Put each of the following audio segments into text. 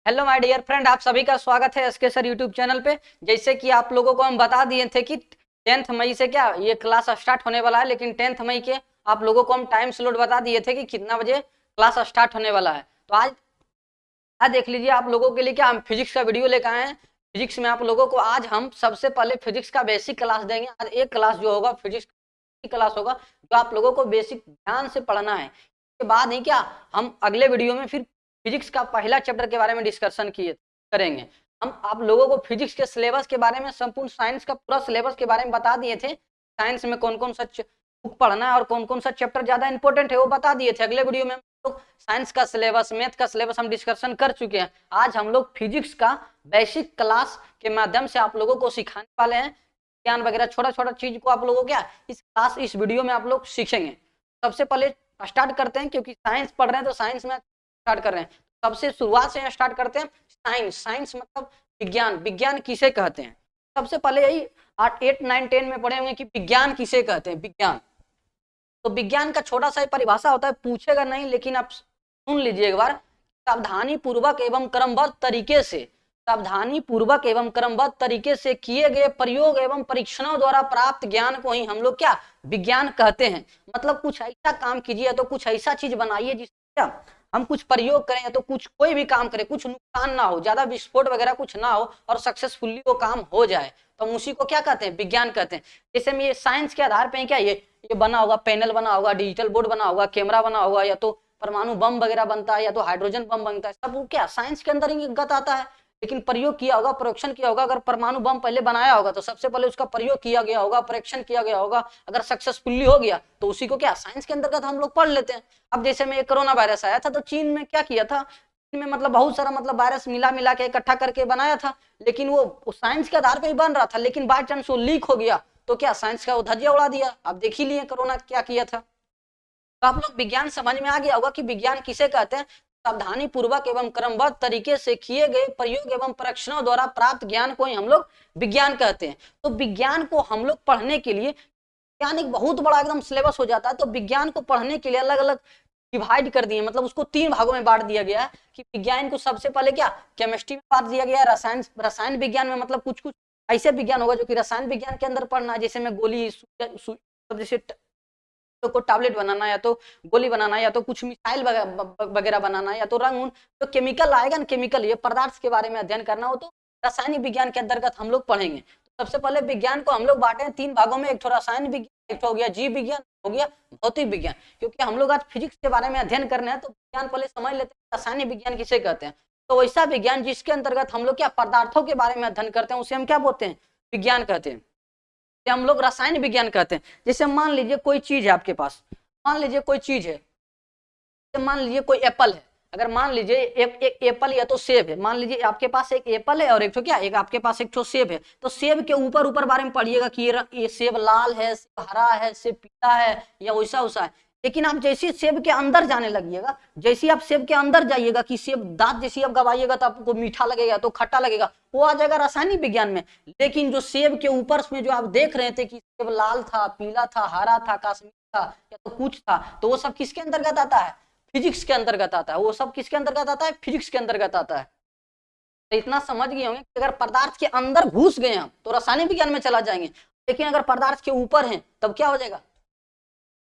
Hello my dear friend, आप सभी का स्वागत है एसके सर यूट्यूब चैनल पे। जैसे कि आप लोगों को हम बता दिए थे कि 10th मई से क्या ये क्लास स्टार्ट होने वाला है, लेकिन 10th मई के आप लोगों को हम टाइम स्लॉट बता दिए थे कि कितना बजे क्लास स्टार्ट होने वाला है। तो आज देख लीजिए, आप लोगों के लिए क्या हम फिजिक्स का वीडियो लेकर आए हैं। फिजिक्स में आप लोगों को आज हम सबसे पहले फिजिक्स का बेसिक क्लास देंगे। आज एक क्लास जो होगा फिजिक्स की क्लास होगा, जो आप लोगों को बेसिक ध्यान से पढ़ना है। इसके बाद ही क्या हम अगले वीडियो में फिर फिजिक्स का पहला चैप्टर के बारे में डिस्कशन किए करेंगे। हम आप लोगों को फिजिक्स के सिलेबस के बारे में, संपूर्ण साइंस का पूरा सिलेबस के बारे में बता दिए थे। साइंस में कौन कौन सा बुक पढ़ना है और कौन कौन सा चैप्टर ज्यादा इंपॉर्टेंट है वो बता दिए थे। अगले वीडियो में हम लोग साइंस का सिलेबस, मैथ का सिलेबस हम डिस्कशन कर चुके हैं। आज हम लोग फिजिक्स का बेसिक क्लास के माध्यम से आप लोगों को सिखाने वाले हैं। ज्ञान वगैरह छोटा छोटा चीज को आप लोगों को क्या इस वीडियो में आप लोग सीखेंगे। सबसे पहले स्टार्ट करते हैं, क्योंकि साइंस पढ़ रहे हैं तो साइंस में स्टार्ट कर रहे हैं। सबसे शुरुआत से स्टार्ट करते हैं। साइंस, साइंस मतलब विज्ञान। विज्ञान किसे कहते हैं? सबसे पहले यही 8, 9, 10 में पढ़े होंगे कि विज्ञान किसे कहते हैं। विज्ञान तो विज्ञान का छोटा सा परिभाषा होता है, पूछेगा नहीं लेकिन आप सुन लीजिए एक बार। सावधानी पूर्वक एवं क्रमबद्ध तरीके से, सावधानी पूर्वक एवं क्रमबद्ध तरीके से किए गए प्रयोग एवं परीक्षणों द्वारा प्राप्त ज्ञान को ही हम लोग क्या विज्ञान कहते हैं। मतलब कुछ ऐसा काम कीजिए तो कुछ ऐसा चीज बनाइए जिससे क्या हम कुछ प्रयोग करें, तो कुछ कोई भी काम करें, कुछ नुकसान ना हो, ज्यादा विस्फोट वगैरह कुछ ना हो और सक्सेसफुली वो काम हो जाए, तो हम उसी को क्या कहते हैं? विज्ञान कहते हैं। जैसे में ये साइंस के आधार पे क्या ये बना होगा, पैनल बना होगा, डिजिटल बोर्ड बना होगा, कैमरा बना होगा, या तो परमाणु बम वगैरह बनता है, या तो हाइड्रोजन बम बनता है। सब वो क्या साइंस के अंदर ही गत आता है। लेकिन प्रयोग किया होगा, परीक्षण किया होगा। अगर परमाणु बम पहले बनाया होगा तो सबसे पहले उसका प्रयोग किया गया होगा, परीक्षण किया गया होगा। अगर सक्सेसफुली हो गया तो उसी को क्या साइंस के अंतर्गत हम लोग पढ़ लेते हैं। अब जैसे में कोरोना वायरस आया था तो चीन में क्या किया था, चीन में मतलब बहुत सारा मतलब वायरस मिला मिला के इकट्ठा करके बनाया था, लेकिन वो साइंस के आधार पर ही बन रहा था। लेकिन बाय चांस वो लीक हो गया तो क्या साइंस का वो धज्जिया उड़ा दिया। आप देख ही लिए कोरोना क्या किया था। तो आप लोग विज्ञान समझ में आ गया होगा कि विज्ञान किसे कहते हैं। सावधानी पूर्वक एवं क्रमबद्ध तरीके से किए गए प्रयोग एवं परीक्षणों द्वारा प्राप्त ज्ञान को ही हम लोग विज्ञान कहते हैं। तो विज्ञान को हम लोग पढ़ने के लिए, विज्ञान एक बहुत बड़ा एकदम सिलेबस हो जाता है। तो विज्ञान को पढ़ने के लिए अलग अलग डिवाइड कर दिए, मतलब उसको 3 भागों में बांट दिया गया है। कि विज्ञान को सबसे पहले क्या केमिस्ट्री में बांट दिया गया है, रसायन विज्ञान में मतलब कुछ कुछ ऐसे विज्ञान होगा जो कि रसायन विज्ञान के अंदर पढ़ना है। जैसे में गोली, जैसे को टैबलेट बनाना, या तो गोली बनाना, या तो कुछ मिसाइल वगैरह बनाना, या तो रंग, तो केमिकल आएगा ना, केमिकल ये पदार्थ के बारे में अध्ययन करना हो तो रासायनिक विज्ञान के अंतर्गत हम लोग पढ़ेंगे। तो सबसे पहले विज्ञान को हम लोग बांटे हैं 3 भागों में। एक तो रसायन विज्ञान, एक तो हो गया जीव विज्ञान, हो गया भौतिक विज्ञान। क्योंकि हम लोग आज फिजिक्स के बारे में अध्ययन करने हैं तो विज्ञान पहले समझ लेते हैं रासायनिक विज्ञान किसे कहते हैं। तो वैसा विज्ञान जिसके अंतर्गत हम लोग क्या पदार्थों के बारे में अध्ययन करते हैं उसे हम क्या बोलते हैं? विज्ञान कहते हैं। हम लोग रसायन विज्ञान कहते हैं। जैसे मान लीजिए कोई चीज है आपके पास, मान लीजिए कोई चीज है, मान लीजिए कोई एप्पल है। अगर मान लीजिए एक एप्पल या तो सेब है, मान लीजिए आपके पास एक एप्पल है और एक तो क्या एक आपके पास एक तो सेब है। तो सेब के ऊपर ऊपर बारे में पढ़िएगा कि ये सेब लाल है, सेब हरा है, सेब पीला है, या वैसा वैसा है। लेकिन आप जैसे सेब के अंदर जाने लगिएगा, जैसे आप सेब के अंदर जाइएगा कि सेब दांत जैसी आप गवाइएगा तो आपको मीठा लगेगा, तो खट्टा लगेगा, वो आ जाएगा रासायनिक विज्ञान में। लेकिन जो सेब के ऊपर में जो आप देख रहे थे कि सेब लाल था, पीला था, हरा था, काश्मीर था, या तो कुछ था, तो वो सब किसके अंतर्गत आता है? फिजिक्स के अंतर्गत आता है। वो सब किसके अंतर्गत आता है? फिजिक्स के अंतर्गत आता है। तो इतना समझ गए होंगे कि अगर पदार्थ के अंदर घुस गए हम तो रासायनिक विज्ञान में चला जाएंगे, लेकिन अगर पदार्थ के ऊपर हैं तब क्या हो जाएगा?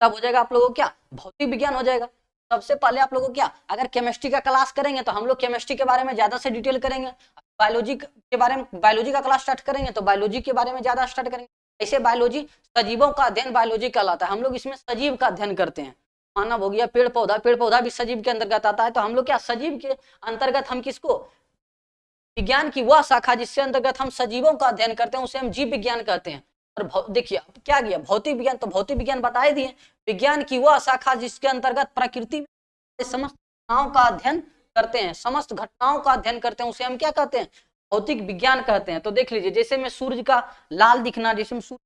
तब हो जाएगा आप लोगों को क्या भौतिक विज्ञान हो जाएगा। सबसे पहले आप लोगों को क्या, अगर केमिस्ट्री का क्लास करेंगे तो हम लोग केमिस्ट्री के बारे में ज्यादा से डिटेल करेंगे। बायोलॉजी के बारे में, बायोलॉजी का क्लास स्टार्ट करेंगे तो बायोलॉजी के बारे में ज्यादा स्टार्ट करेंगे। ऐसे बायोलॉजी, सजीवों का अध्ययन बायोलॉजी कहलाता है। हम लोग इसमें सजीव का अध्ययन करते हैं। मानव हो गया, पेड़ पौधा, पेड़ पौधा भी सजीव के अंतर्गत आता है। तो हम लोग क्या सजीव के अंतर्गत हम किसको, विज्ञान की वह शाखा जिसके अंतर्गत हम सजीवों का अध्ययन करते हैं उसे हम जीव विज्ञान कहते हैं। और देखिए क्या गया भौतिक विज्ञान, तो भौतिक विज्ञान बता ही दिए, विज्ञान की वह शाखा जिसके अंतर्गत प्रकृति में समस्त घटनाओं का अध्ययन करते हैं, समस्त घटनाओं का अध्ययन करते हैं, उसे हम क्या कहते हैं? भौतिक विज्ञान कहते हैं। तो देख लीजिए, जैसे में सूर्य का लाल दिखना, जैसे में सूर्य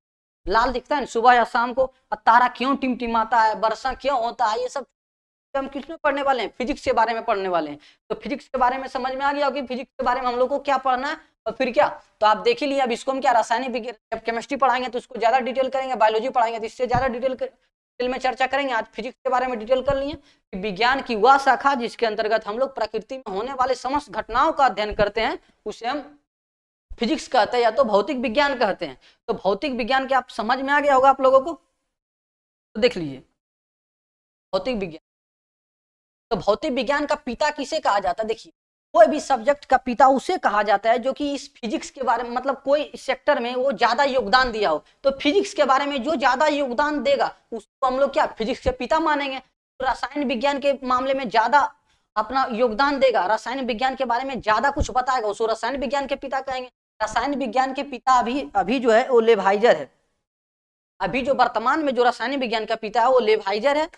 लाल दिखता है सुबह या शाम को, तारा क्यों टिमटिमाता है, वर्षा क्यों होता है, ये सब हम किस में पढ़ने वाले हैं? फिजिक्स के बारे में पढ़ने वाले हैं। तो फिजिक्स के बारे में समझ में आ गया कि फिजिक्स के बारे में हम लोग को क्या पढ़ना है और फिर क्या। तो आप देख ही लिया, अब इसको हम क्या रासायनिक विज्ञान, जब केमिस्ट्री पढ़ाएंगे तो उसको ज्यादा डिटेल करेंगे, बायोलॉजी पढ़ाएंगे तो इससे ज्यादा डिटेल डिटेल में चर्चा करेंगे। आज फिजिक्स के बारे में डिटेल कर लिए कि विज्ञान की वह शाखा जिसके अंतर्गत हम लोग प्रकृति में होने वाले समस्त घटनाओं का अध्ययन करते हैं उसे हम फिजिक्स कहते हैं या तो भौतिक विज्ञान कहते हैं। तो भौतिक विज्ञान के आप समझ में आ गया होगा आप लोगों को, तो देख लीजिए भौतिक विज्ञान। तो भौतिक विज्ञान का पिता किसे कहा जाता है? देखिए कोई भी सब्जेक्ट का पिता उसे कहा जाता है जो कि इस फिजिक्स के बारे में मतलब कोई सेक्टर में वो ज्यादा योगदान दिया हो। तो फिजिक्स के बारे में जो ज्यादा योगदान देगा उसको हम लोग क्या फिजिक्स के पिता मानेंगे। तो रसायन विज्ञान के मामले में ज्यादा अपना योगदान देगा, रसायन विज्ञान के बारे में ज्यादा कुछ बताएगा, उसको रसायन विज्ञान के पिता कहेंगे। रसायन विज्ञान के पिता अभी जो है वो लेवाइजर है। अभी जो वर्तमान में जो रसायन विज्ञान का पिता है वो लेवाइजर है,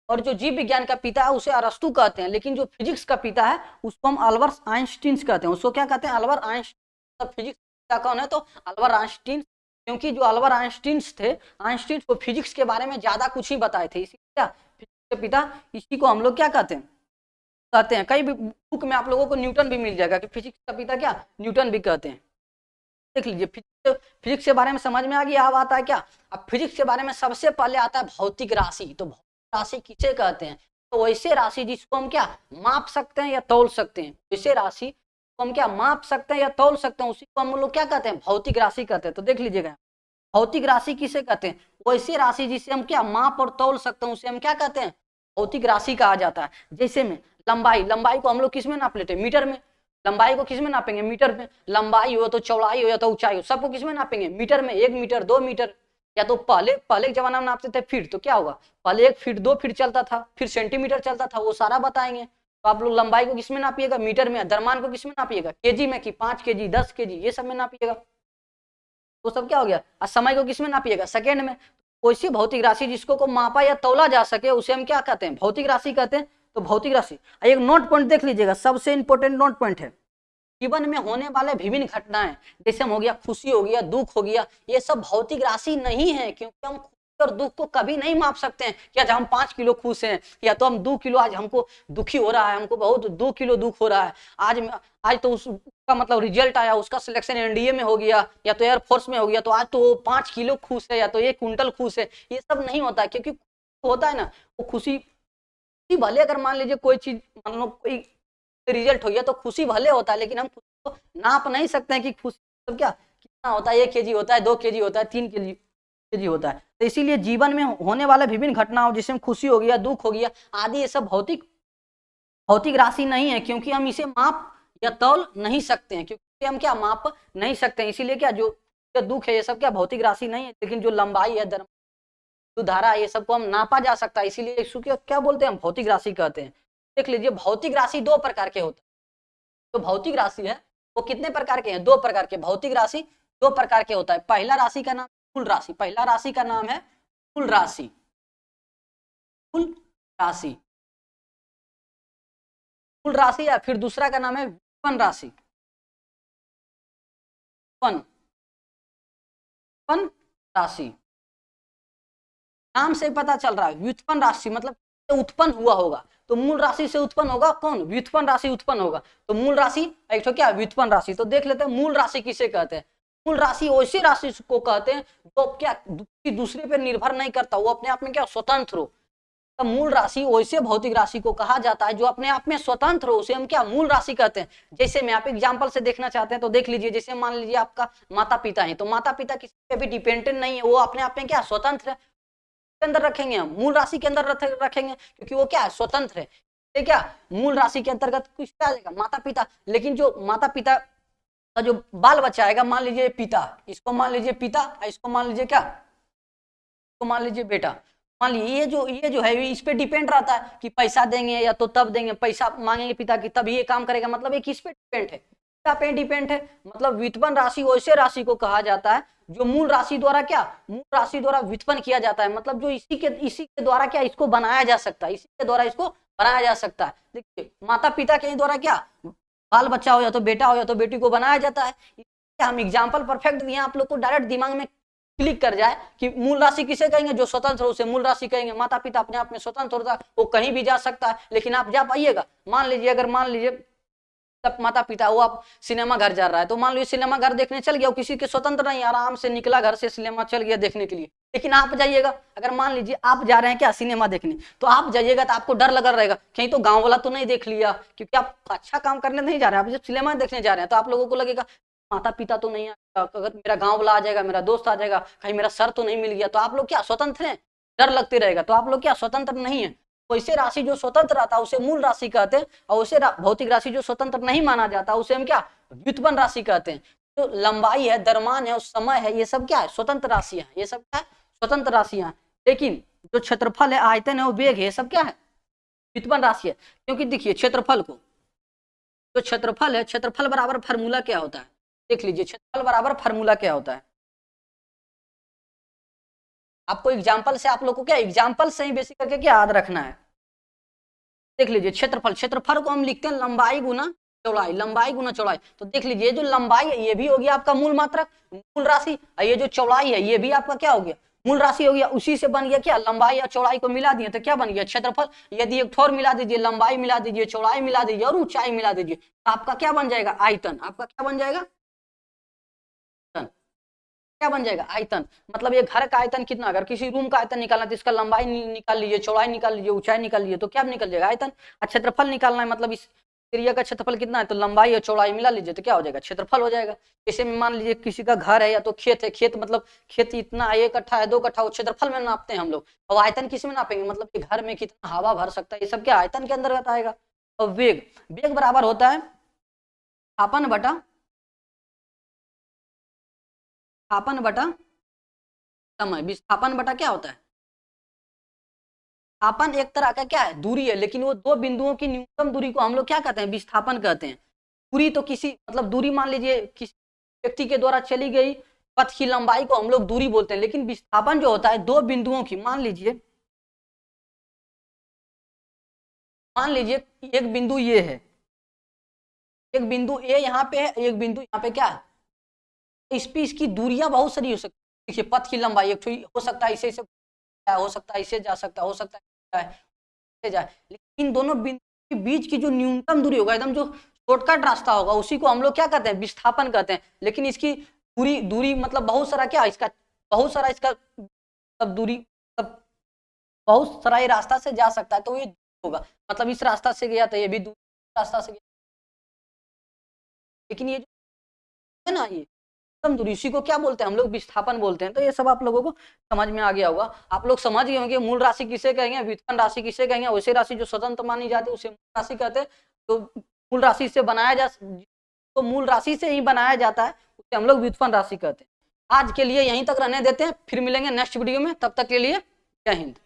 और जो जीव विज्ञान का पिता है उसे अरस्तु कहते हैं। लेकिन जो फिजिक्स का पिता है उसको हम अल्बर्ट आइंस्टीन कहते हैं। उसको क्या कहते हैं? Albert Einstein. फिजिक्स का कौन है? तो अल्बर्ट आइंस्टीन। क्योंकि जो अल्बर्ट आइंस्टीन थे, आइंस्टीन को फिजिक्स के बारे में ज्यादा कुछ ही बताए थे, इसी क्या फिजिक्स के पिता, इसी को हम लोग क्या कहते हैं कई भी बुक में आप लोगों को न्यूटन भी मिल जाएगा कि फिजिक्स का पिता क्या न्यूटन भी कहते हैं। देख लीजिए फिजिक्स के बारे में समझ में आ गया। अब आता है क्या? अब फिजिक्स के बारे में सबसे पहले आता है भौतिक राशि। तो राशि किसे कहते हैं? तो वैसे राशि जिसको हम क्या माप सकते हैं या तौल सकते हैं, वैसे राशि को हम क्या माप सकते हैं या तौल सकते हैं, उसी को हम लोग क्या कहते हैं? भौतिक राशि कहते हैं। तो देख लीजिएगा भौतिक राशि किसे कहते हैं? वैसे राशि जिसे हम क्या माप और तौल सकते हैं उसे हम क्या कहते हैं? भौतिक राशि कहा जाता है। जैसे में लंबाई को हम लोग किस में नाप लेते हैं? मीटर में। लंबाई को किस में नापेंगे? मीटर में। लंबाई हो तो चौड़ाई हो या तो ऊंचाई हो, सबको किस में नापेंगे? मीटर में। 1 मीटर 2 मीटर, या तो पहले के जमाना में नापते थे फीट, तो क्या होगा? पहले 1 फीट 2 फीट चलता था, फिर सेंटीमीटर चलता था, वो सारा बताएंगे। तो आप लोग लंबाई को किसमें नापिएगा? मीटर में। द्रव्यमान को किसमें नापिएगा? केजी में, कि 5 केजी 10 केजी ये सब में नापिएगा। तो सब क्या हो गया? और समय को किसमें नापिएगा? सेकेंड में। कोई सी भौतिक राशि जिसको को मापा या तौला जा सके उसे हम क्या कहते हैं? भौतिक राशि कहते हैं। तो भौतिक राशि एक नोट पॉइंट देख लीजिएगा, सबसे इंपॉर्टेंट नोट पॉइंट है जीवन में होने वाले विभिन्न घटनाएं, जैसे हो गया खुशी हो गया, दुख हो गया, ये सब भौतिक राशि नहीं है। क्योंकि हम खुशी और दुख को कभी नहीं माप सकते हैं कि आज हम 5 किलो खुश हैं, या तो हम 2 किलो आज हमको दुखी हो रहा है, हमको बहुत 2 किलो दुख हो रहा है। आज तो उसका मतलब रिजल्ट आया, उसका सिलेक्शन एनडीए में हो गया या तो एयरफोर्स में हो गया, तो आज तो 5 किलो खुश है या तो 1 क्विंटल खुश है। ये सब नहीं होता है, क्योंकि होता है ना वो खुशी भले अगर मान लीजिए कोई चीज मान लो कोई रिजल्ट हो गया तो खुशी भले होता है, लेकिन हम खुशी को नाप नहीं सकते हैं कि खुशी तो क्या कितना होता है? 1 केजी होता है, 2 केजी होता है, 3 केजी होता है। तो इसीलिए जीवन में होने वाले विभिन्न घटनाओं जिसमें खुशी हो गया, दुख हो गया आदि, ये सब भौतिक राशि नहीं है, क्योंकि हम इसे माप या तौल नहीं सकते हैं, क्योंकि हम क्या माप नहीं सकते हैं। इसीलिए क्या जो दुख है ये सब क्या भौतिक राशि नहीं है। लेकिन जो लंबाई है, जो धारा है, ये सबको हम नापा जा सकता है, इसीलिए इसको क्या बोलते हैं? हम भौतिक राशि कहते हैं। देख लीजिए भौतिक राशि 2 प्रकार के होते हैं। तो भौतिक राशि है वो कितने प्रकार के हैं? 2 प्रकार के। भौतिक राशि 2 प्रकार के होता है। पहला राशि का नाम कुल राशि, पहला राशि का नाम है कुल राशि। कुल राशि, कुल राशि, या फिर दूसरा का नाम है व्युत्पन्न राशि। व्युत्पन्न राशि नाम से पता चल रहा है। व्युत्पन्न राशि मतलब उत्पन्न हुआ होगा, तो मूल राशि से उत्पन्न होगा कौन? व्युत्पन्न राशि उत्पन्न होगा। तो मूल राशि एक तो क्या व्युत्पन्न राशि। तो देख लेते हैं मूल राशि किसे कहते हैं। मूल राशि वैसी राशि को कहते हैं जो क्या दूसरे पर निर्भर नहीं करता, वो अपने आप में क्या स्वतंत्र हो। तो मूल राशि वैसे भौतिक राशि को कहा जाता है जो अपने आप में स्वतंत्र हो, उसे हम क्या मूल राशि कहते हैं। जैसे मैं आप एग्जांपल से देखना चाहते हैं तो देख लीजिए, जैसे मान लीजिए आपका माता पिता है, तो माता पिता किसी पे भी डिपेंडेंट नहीं है, वो अपने आप में क्या स्वतंत्र है। के अंदर रखेंगे हम मूल राशि के अंदर रखेंगे, क्योंकि वो क्या है स्वतंत्र है। ठीक है, मूल राशि के अंतर्गत कुछ आ जाएगा माता पिता। लेकिन जो माता पिता का जो बाल बच्चा आएगा, मान लीजिए पिता, इसको मान लीजिए पिता, इसको मान लीजिए क्या, इसको मान लीजिए बेटा। मान लीजिए ये जो है इस पे डिपेंड रहता है कि पैसा देंगे या तो तब देंगे, पैसा मांगेंगे पिता की तब ये काम करेगा, मतलब ये किस पे डिपेंड है? पिता पे डिपेंड है। मतलब व्युत्पन्न राशि वैसे राशि को कहा जाता है जो मूल राशि द्वारा क्या मूल राशि द्वारा व्युत्पन्न किया जाता है। मतलब जो इसी के द्वारा क्या इसको बनाया जा सकता है, इसी के द्वारा इसको बनाया जा सकता है। देखिए माता पिता के द्वारा क्या बाल बच्चा हो या तो बेटा हो या तो बेटी को बनाया जाता है। हम एग्जाम्पल परफेक्ट दिए, आप लोग को डायरेक्ट दिमाग में क्लिक कर जाए कि मूल राशि किसे कहेंगे? जो स्वतंत्र हो उसे मूल राशि कहेंगे। माता पिता अपने आप में स्वतंत्र होता है, वो कहीं भी जा सकता है, लेकिन आप जा पाइएगा। मान लीजिए तब माता पिता वो आप सिनेमा घर जा रहा है, तो मान लीजिए सिनेमा घर देखने चल गया, वो किसी के स्वतंत्र नहीं, आराम से निकला घर से सिनेमा चल गया देखने के लिए, लेकिन आप जाइएगा, अगर मान लीजिए आप जा रहे हैं क्या सिनेमा देखने, तो आप जाइएगा तो आपको डर लगा रहेगा कहीं तो गांव वाला तो नहीं देख लिया, क्योंकि आप अच्छा काम करने नहीं जा रहे हैं, आप जब सिनेमा देखने जा रहे हैं तो आप लोगों को लगेगा माता पिता तो नहीं आएगा, अगर मेरा गांव वाला आ जाएगा, मेरा दोस्त आ जाएगा, कहीं मेरा सर तो नहीं मिल गया, तो आप लोग क्या स्वतंत्र हैं, डर लगते रहेगा, तो आप लोग क्या स्वतंत्र नहीं है। वैसे राशि जो स्वतंत्र रहता है उसे मूल राशि कहते हैं, और उसे भौतिक राशि जो स्वतंत्र नहीं माना जाता उसे हम क्या व्युत्पन्न राशि कहते हैं। तो लंबाई है, द्रव्यमान है और समय है, ये सब क्या है स्वतंत्र राशियां, ये सब क्या है स्वतंत्र राशियां। लेकिन जो क्षेत्रफल है, आयतन है और वेग है, ये सब क्या है व्युत्पन्न राशि है। क्योंकि देखिए क्षेत्रफल को, जो क्षेत्रफल है, क्षेत्रफल बराबर फार्मूला क्या होता है, देख लीजिए क्षेत्रफल बराबर फार्मूला क्या होता है। आपको एग्जाम्पल से, आप लोग को क्या एग्जाम्पल से ही बेसिक करके क्या याद रखना है। देख लीजिए क्षेत्रफल, क्षेत्रफल को हम लिखते हैं लंबाई गुना चौड़ाई, लंबाई गुना चौड़ाई। तो देख लीजिए जो लंबाई है ये भी हो गया आपका मूल मात्रक, मूल राशि, और ये जो चौड़ाई है ये भी आपका क्या हो गया मूल राशि हो गया। उसी से बन गया क्या, लंबाई या चौड़ाई को मिला दिए तो क्या बन गया क्षेत्रफल। यदि एक ठोर मिला दीजिए, लंबाई मिला दीजिए, चौड़ाई मिला दीजिए और ऊंचाई मिला दीजिए, तो आपका क्या बन जाएगा आयतन। आपका क्या बन जाएगा, क्या बन जाएगा आयतन। मतलब ये घर का आयतन कितना, अगर किसी रूम का आयतन निकालना तो इसका लंबाई निकाल लीजिए, चौड़ाई निकाल लीजिए, ऊंचाई निकाल लीजिए, तो क्या निकल जाएगा आयतन। और क्षेत्रफल निकालना है, मतलब इस एरिया का क्षेत्रफल कितना है, तो लंबाई और चौड़ाई मिला लीजिए तो क्या हो जाएगा क्षेत्रफल हो जाएगा। जैसे मान लीजिए किसी का घर है या तो खेत है, खेत मतलब खेत इतना है, 1 कट्ठा है, 2 कट्ठा, वो क्षेत्रफल में नापते हैं हम लोग। और आयतन किस में नापेंगे, मतलब कि घर में कितना हवा भर सकता है, ये सब क्या आयतन के अंतर्गत आएगा। और वेग, वेग बराबर होता है स्थापन बटा, स्थापन बटा समय। विस्थापन बटा क्या होता है, स्थापन एक तरह का क्या है दूरी है, लेकिन वो दो बिंदुओं की न्यूनतम दूरी को हम लोग क्या कहते हैं विस्थापन कहते हैं। दूरी तो किसी मतलब दूरी मान लीजिए किसी व्यक्ति के द्वारा चली गई पथ की लंबाई को हम लोग दूरी बोलते हैं, लेकिन विस्थापन जो होता है दो बिंदुओं की, मान लीजिए एक बिंदु ये है, एक बिंदु ए यहाँ पे है, एक बिंदु यहाँ पे क्या है, इस पे इसकी दूरियां बहुत सारी हो सकती है। देखिए पथ की लंबाई एक हो सकता है इसे इसे, हो सकता है इसे जा सकता है, हो सकता है इसे जाए, लेकिन इन दोनों बिंदु के बीच की जो न्यूनतम दूरी होगा, एकदम जो शॉर्टकट रास्ता होगा, उसी को हम लोग क्या कहते हैं विस्थापन कहते हैं। लेकिन इसकी दूरी दूरी मतलब बहुत सारा क्या इसका, बहुत सारा इसका सब दूरी सब बहुत सारा ये रास्ता से जा सकता है, तो ये होगा मतलब इस रास्ता से गया तो ये भी दूसरा रास्ता से गया, लेकिन ये जो है ना ये कम दूरी, इसी को क्या बोलते हैं हम लोग विस्थापन बोलते हैं। तो ये सब आप लोगों को समझ में आ गया होगा। आप लोग समझ गए होंगे मूल राशि किसे कहेंगे, व्युत्पन्न राशि किसे कहेंगे, वैसे राशि जो स्वतंत्र मानी जाती है उसे मूल राशि कहते हैं। तो मूल राशि से बनाया जा, तो मूल राशि से ही बनाया जाता है उसे हम लोग व्युत्पन्न राशि कहते हैं। आज के लिए यहीं तक रहने देते हैं, फिर मिलेंगे नेक्स्ट वीडियो में, तब तक के लिए जय हिंद।